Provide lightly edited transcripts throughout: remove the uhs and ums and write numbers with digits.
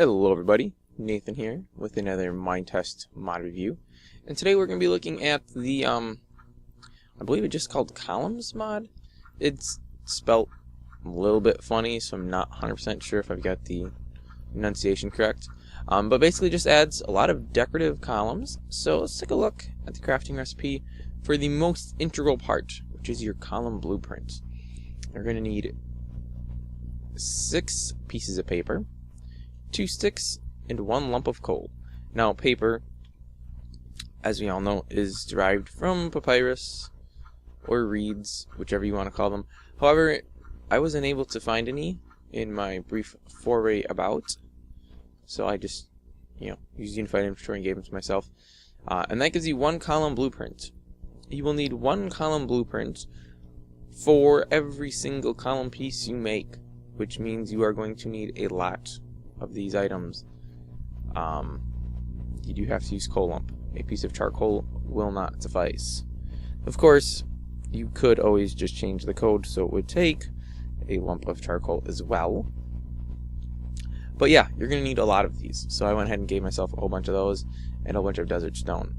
Hello everybody, Nathan here with another Minetest mod review. And today we're going to be looking at the, I believe it's just called Columns mod. It's spelt a little bit funny, so I'm not 100% sure if I've got the enunciation correct. But basically just adds a lot of decorative columns. So let's take a look at the crafting recipe for the most integral part, which is your column blueprint. You're going to need 6 pieces of paper, 2 sticks, and 1 lump of coal. Now, paper, as we all know, is derived from papyrus or reeds, whichever you want to call them. However, I was unable to find any in my brief foray about, so I just, used Unified Inventory and gave them to myself. And that gives you 1 column blueprint. You will need 1 column blueprint for every single column piece you make, which means you are going to need a lot of these items. You do have to use coal lump. A piece of charcoal will not suffice. Of course, you could always just change the code so it would take a lump of charcoal as well. But yeah, you're going to need a lot of these. So I went ahead and gave myself a whole bunch of those and a bunch of desert stone.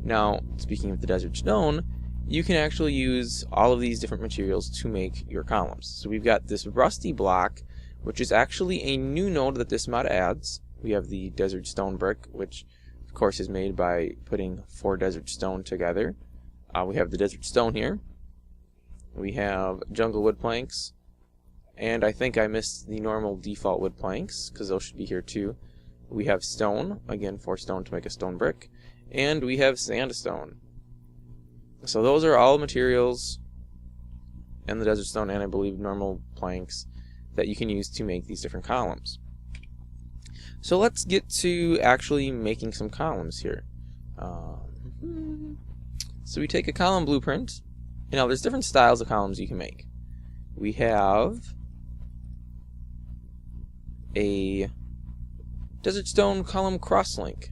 Now, speaking of the desert stone, you can actually use all of these different materials to make your columns. So we've got this rusty block, which is actually a new node that this mod adds. We have the desert stone brick, which of course is made by putting 4 desert stone together. We have the desert stone here. We have jungle wood planks. And I think I missed the normal default wood planks, because those should be here too. We have stone, again 4 stone to make a stone brick. And we have sandstone. So those are all materials, and the desert stone, and I believe normal planks, that you can use to make these different columns. So let's get to actually making some columns here. So we take a column blueprint. Now there's different styles of columns you can make. We have a desert stone column crosslink.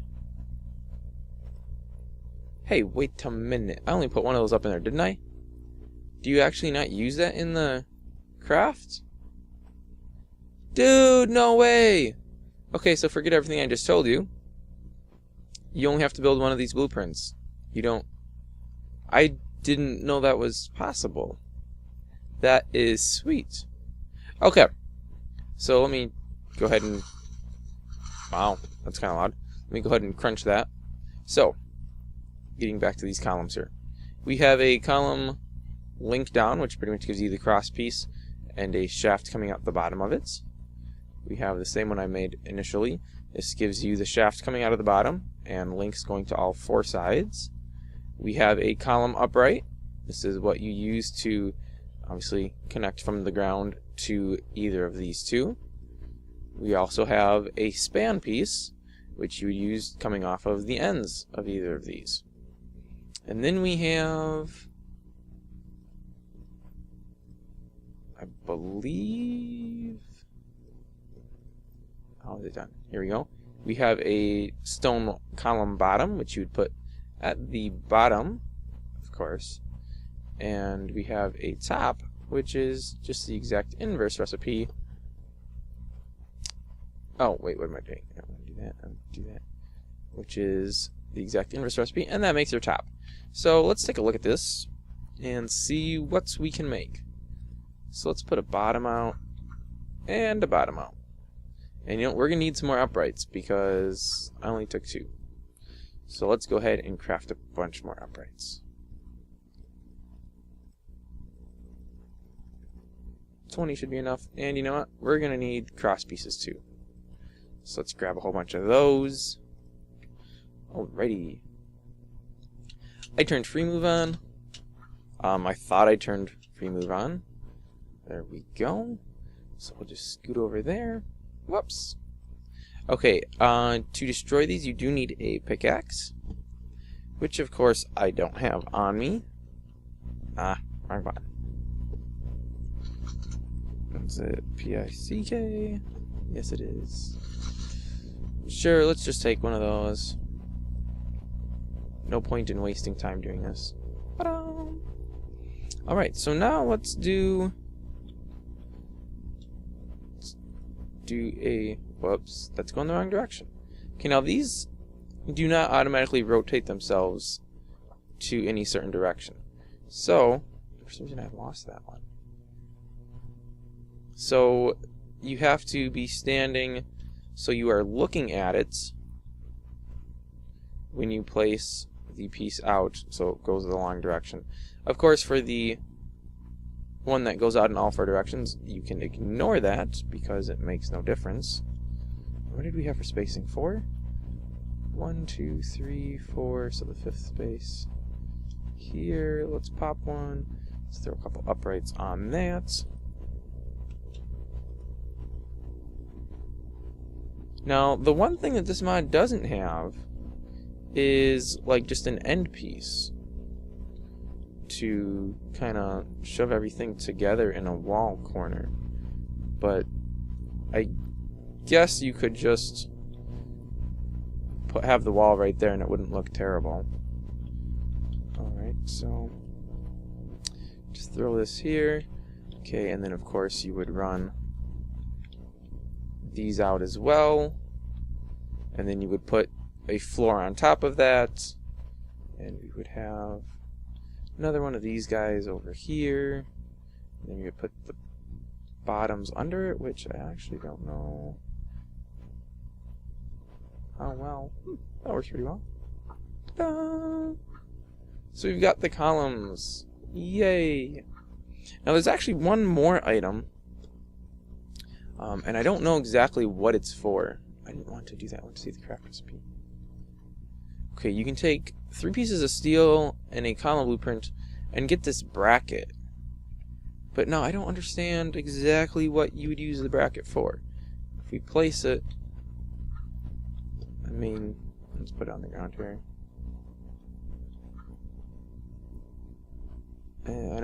Hey, wait a minute. I only put one of those up in there, didn't I? Do you actually not use that in the craft? Dude, no way! Okay, so forget everything I just told you. You only have to build one of these blueprints. You don't... I didn't know that was possible. That is sweet. Okay. So let me go ahead and... Wow, that's kind of loud. Let me go ahead and crunch that. So, getting back to these columns here. We have a column link down, which pretty much gives you the cross piece and a shaft coming out the bottom of it. We have the same one I made initially. This gives you the shaft coming out of the bottom and links going to all 4 sides. We have a column upright. This is what you use to obviously connect from the ground to either of these 2. We also have a span piece, which you would use coming off of the ends of either of these. And then we have, I believe, how is it done? Here we go. We have a stone column bottom, which you would put at the bottom, of course. And we have a top, which is just the exact inverse recipe. Oh, wait, what am I doing? I don't want to do that. I want to do that. Which is the exact inverse recipe, and that makes your top. So let's take a look at this and see what we can make. So let's put a bottom out and a bottom out. And we're going to need some more uprights because I only took 2. So let's go ahead and craft a bunch more uprights. 20 should be enough. And you know what? We're going to need cross pieces too. So let's grab a whole bunch of those. Alrighty. I turned free move on. I thought I turned free move on. There we go. So we'll just scoot over there. Whoops. Okay, to destroy these you do need a pickaxe, which of course I don't have on me. Wrong button. Is it P-I-C-K? Yes it is. Sure, let's just take one of those. No point in wasting time doing this. Alright, so now let's do a Whoops, that's going the wrong direction. Okay, now these do not automatically rotate themselves to any certain direction. So, for some reason I've lost that one. So, you have to be standing so you are looking at it when you place the piece out so it goes the long direction. Of course, for the one that goes out in all four directions, you can ignore that because it makes no difference. What did we have for spacing? 4? 1, 2, 3, 4, so the 5th space here. Let's pop one. Let's throw a couple uprights on that. Now, the one thing that this mod doesn't have is like just an end piece to kind of shove everything together in a wall corner. But I guess you could just have the wall right there and it wouldn't look terrible. Alright, so just throw this here. Okay, and then of course you would run these out as well. And then you would put a floor on top of that. And we would have another one of these guys over here. And then you would put the bottoms under it, which I actually don't know. Oh well, that works pretty well. Ta-da! So we've got the columns. Yay! Now there's actually one more item, and I don't know exactly what it's for. I didn't want to do that. I want to see the craft recipe. Okay, you can take 3 pieces of steel and a column blueprint and get this bracket. But no, I don't understand exactly what you would use the bracket for. If we place it, I mean, let's put it on the ground here. I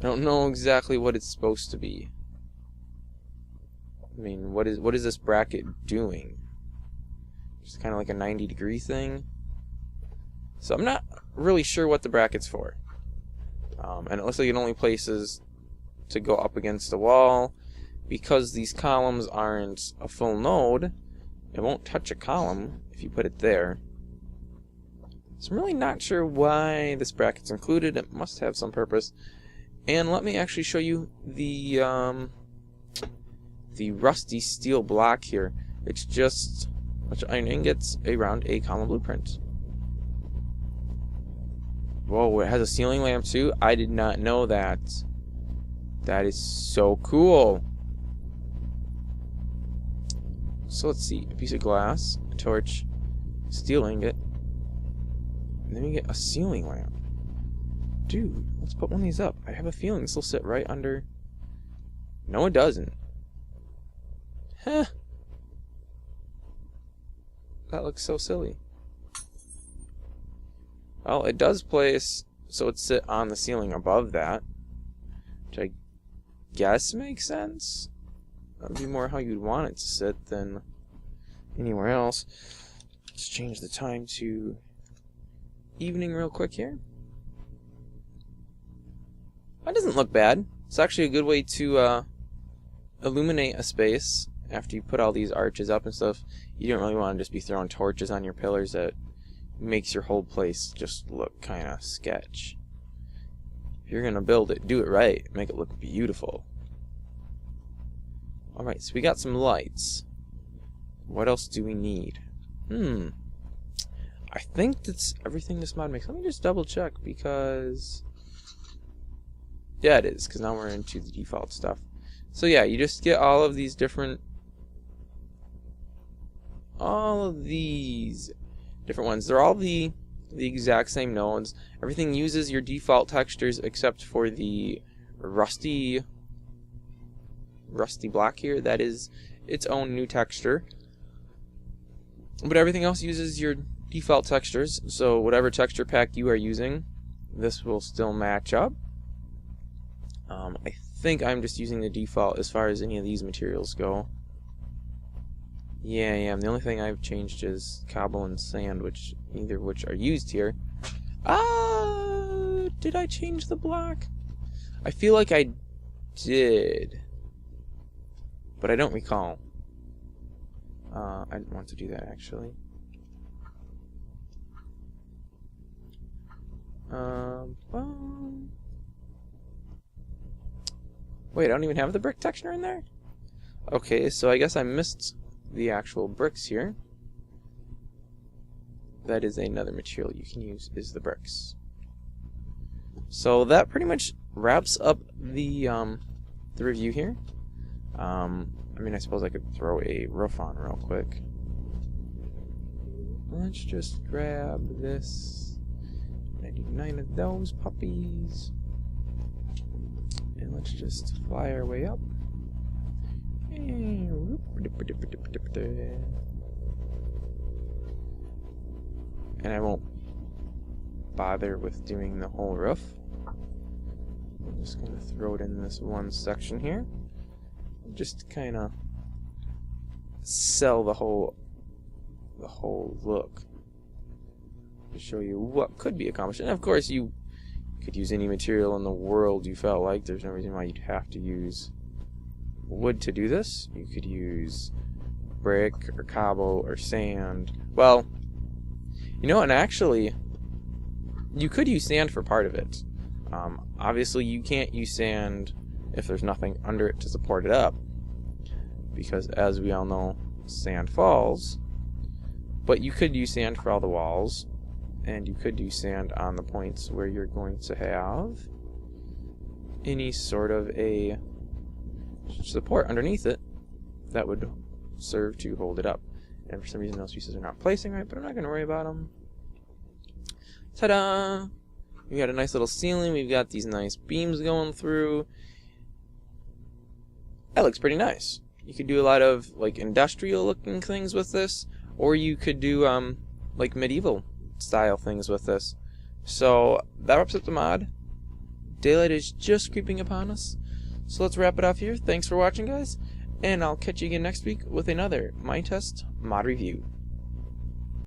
don't know exactly what it's supposed to be. I mean, what is this bracket doing? Just kind of like a 90-degree thing. So I'm not really sure what the bracket's for. And it looks like it only places to go up against the wall. Because these columns aren't a full node, it won't touch a column if you put it there. So I'm really not sure why this bracket's included. It must have some purpose. And let me actually show you the rusty steel block here. It's just a bunch of iron ingots around a column blueprint. Whoa, it has a ceiling lamp too? I did not know that. That is so cool. So let's see, a piece of glass, a torch, steel ingot, and then we get a ceiling lamp. Dude, let's put one of these up. I have a feeling this will sit right under... No, it doesn't. Huh. That looks so silly. Well, it does place so it sit on the ceiling above that, which I guess makes sense. That would be more how you'd want it to sit than anywhere else. Let's change the time to evening real quick here. That doesn't look bad. It's actually a good way to illuminate a space after you put all these arches up and stuff. You don't really want to just be throwing torches on your pillars. That makes your whole place just look kind of sketch. If you're going to build it, do it right. Make it look beautiful. Alright, so we got some lights. What else do we need? I think that's everything this mod makes. Let me just double check because... Yeah, it is, because now we're into the default stuff. So yeah, you just get all of these different... ones. They're all the exact same nodes. Everything uses your default textures except for the rusty block here. That is its own new texture. But everything else uses your default textures. So whatever texture pack you are using, this will still match up. I think I'm just using the default as far as any of these materials go. Yeah, I am. The only thing I've changed is cobble and sand, which neither of which are used here. Did I change the block? I feel like I did, but I don't recall. I didn't want to do that actually. Wait, I don't even have the brick texture in there? Okay, so I guess I missed the actual bricks here. That is another material you can use, is the bricks. So that pretty much wraps up the review here. I mean, I suppose I could throw a roof on real quick. Let's just grab this. 99 of those puppies. And let's just fly our way up. And I won't bother with doing the whole roof. I'm just going to throw it in this one section here. Just kind of sell the whole look to show you what could be accomplished. And of course, you could use any material in the world you felt like. There's no reason why you'd have to use wood to do this. You could use brick or cobble or sand. Well, you know, and actually, you could use sand for part of it. Obviously, you can't use sand if there's nothing under it to support it up, because as we all know, sand falls. But you could use sand for all the walls, and you could use sand on the points where you're going to have any sort of a support underneath it that would serve to hold it up. And for some reason those pieces are not placing right, but I'm not going to worry about them. Ta-da! We got a nice little ceiling. We've got these nice beams going through. That looks pretty nice. You could do a lot of like industrial looking things with this, or you could do like medieval style things with this. So that wraps up the mod. Daylight is just creeping upon us, so let's wrap it off here. Thanks for watching, guys, and I'll catch you again next week with another Minetest mod review.